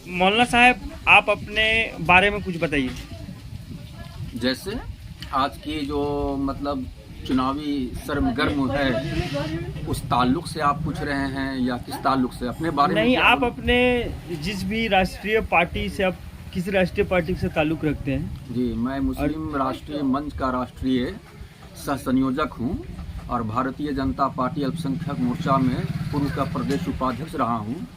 मौलाना साहब, आप अपने बारे में कुछ बताइए। जैसे आज की जो मतलब चुनावी सरगर्म है, उस ताल्लुक से आप पूछ रहे हैं या किस ताल्लुक से? अपने बारे में नहीं, आप अपने जिस भी राष्ट्रीय पार्टी से, आप किस राष्ट्रीय पार्टी से ताल्लुक रखते हैं? जी, मैं मुस्लिम राष्ट्रीय मंच का राष्ट्रीय सह संयोजक हूँ और भारतीय जनता पार्टी अल्पसंख्यक मोर्चा में पूर्व का प्रदेश उपाध्यक्ष रहा हूँ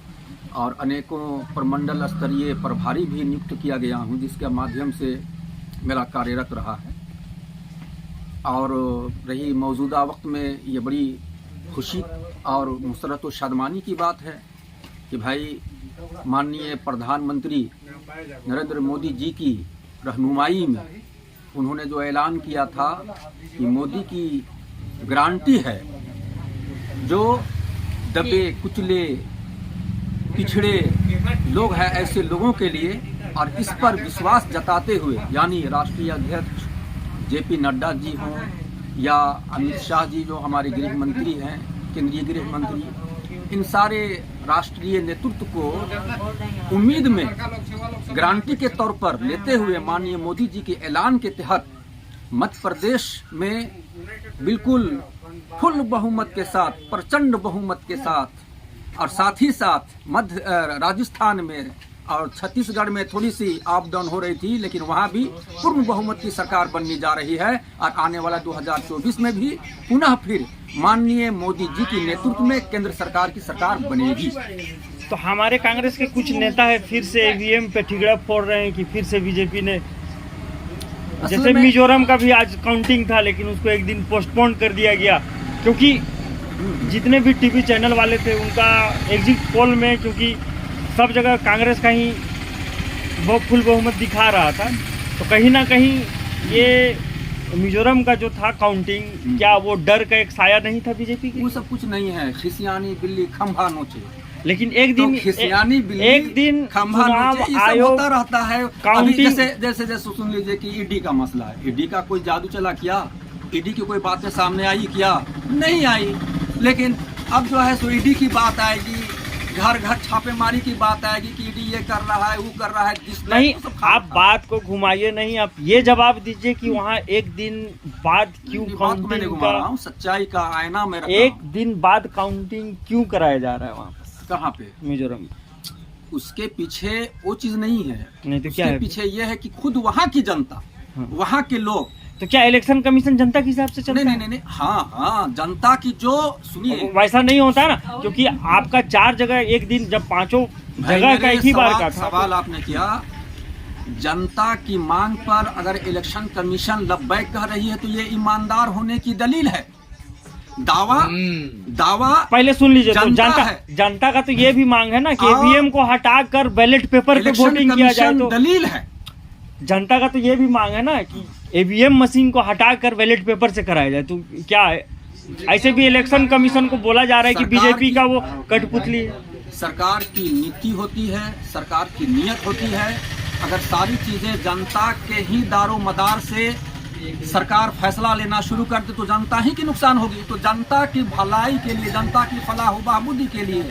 और अनेकों प्रमंडल स्तरीय प्रभारी भी नियुक्त किया गया हूँ, जिसके माध्यम से मेरा कार्यरत रहा है। और रही मौजूदा वक्त में ये बड़ी खुशी और मुसरत व शादमानी की बात है कि भाई माननीय प्रधानमंत्री नरेंद्र मोदी जी की रहनुमाई में उन्होंने जो ऐलान किया था कि मोदी की गारंटी है, जो दबे कुचले पिछड़े लोग हैं ऐसे लोगों के लिए, और इस पर विश्वास जताते हुए यानी राष्ट्रीय अध्यक्ष जेपी नड्डा जी हों या अमित शाह जी जो हमारे गृह मंत्री हैं, केंद्रीय गृह मंत्री, इन सारे राष्ट्रीय नेतृत्व को उम्मीद में गारंटी के तौर पर लेते हुए माननीय मोदी जी के ऐलान के तहत मध्य प्रदेश में बिल्कुल फुल बहुमत के साथ, प्रचंड बहुमत के साथ, और साथ ही साथ मध्य राजस्थान में और छत्तीसगढ़ में थोड़ी सी अप डाउन हो रही थी, लेकिन वहाँ भी पूर्ण बहुमत की सरकार बनने जा रही है और आने वाला 2024 में भी पुनः फिर माननीय मोदी जी के नेतृत्व में केंद्र सरकार की सरकार बनेगी। तो हमारे कांग्रेस के कुछ नेता है फिर से ईवीएम पे ठिगड़ा फोड़ रहे हैं कि फिर से बीजेपी ने, जैसे मिजोरम का भी आज काउंटिंग था लेकिन उसको एक दिन पोस्टपोन कर दिया गया, क्योंकि जितने भी टीवी चैनल वाले थे उनका एग्जिट पोल में, क्योंकि सब जगह कांग्रेस का ही फुल बहुमत दिखा रहा था, तो कहीं ना कहीं ये मिजोरम का जो था काउंटिंग, क्या वो डर का एक साया नहीं था बीजेपी की? वो सब कुछ नहीं है, खिसियानी बिल्ली खंभा नोचे। लेकिन एक दिन तो खिसियानी बिल्ली एक दिन खंभा नोचे, आयोग होता रहता है। काउंटिंग जैसे सुन लीजिए कि ईडी का मसला है, ईडी का कोई जादू चला क्या? ईडी की कोई बातें सामने आई क्या? नहीं आई। लेकिन अब जो है सो ईडी की बात आएगी, घर घर छापेमारी की बात आएगी कि ईडी ये कर रहा है, वो कर रहा है। नहीं, आप बात को घुमाइए नहीं, आप ये जवाब दीजिए कि वहाँ एक दिन बाद क्यों काउंटिंग का, सच्चाई का आईना में एक दिन बाद काउंटिंग क्यों कराया जा रहा है वहाँ पर? कहाँ पे? मिजोरम। उसके पीछे वो चीज नहीं है, नहीं तो क्या है? पीछे ये है कि खुद वहाँ की जनता, वहाँ के लोग। तो क्या इलेक्शन कमीशन जनता के हिसाब से चलता है? नहीं, हाँ, जनता की जो, सुनिए, वैसा नहीं होता ना, क्योंकि आपका 4 जगह एक दिन, जब 5 जगह का एक ही बार का था। सवाल आपने किया, जनता की मांग पर अगर इलेक्शन कमीशन लब्बैक कह रही है तो ये ईमानदार होने की दलील है। दावा पहले सुन लीजिए, तो जनता का तो ये भी मांग है ना कि ईवीएम को हटाकर बैलेट पेपर पे वोटिंग किया जाए, तो दलील है। जनता का तो ये भी मांग है ना कि ईवीएम मशीन को हटाकर बैलेट पेपर से कराया जाए। तो क्या है, ऐसे भी इलेक्शन कमीशन को बोला जा रहा है कि बीजेपी का वो कठपुतली है। सरकार की नीति होती है, सरकार की नीयत होती है। अगर सारी चीजें जनता के ही दारो मदार से सरकार फैसला लेना शुरू कर दे तो जनता ही की नुकसान होगी। तो जनता की भलाई के लिए, जनता की फलाह बहबूदी के लिए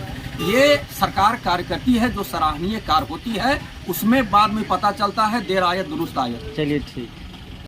ये सरकार कार्य करती है, जो सराहनीय कार्य होती है। उसमें बाद में पता चलता है, देर आयत दुरुस्त आयत। चलिए ठीक।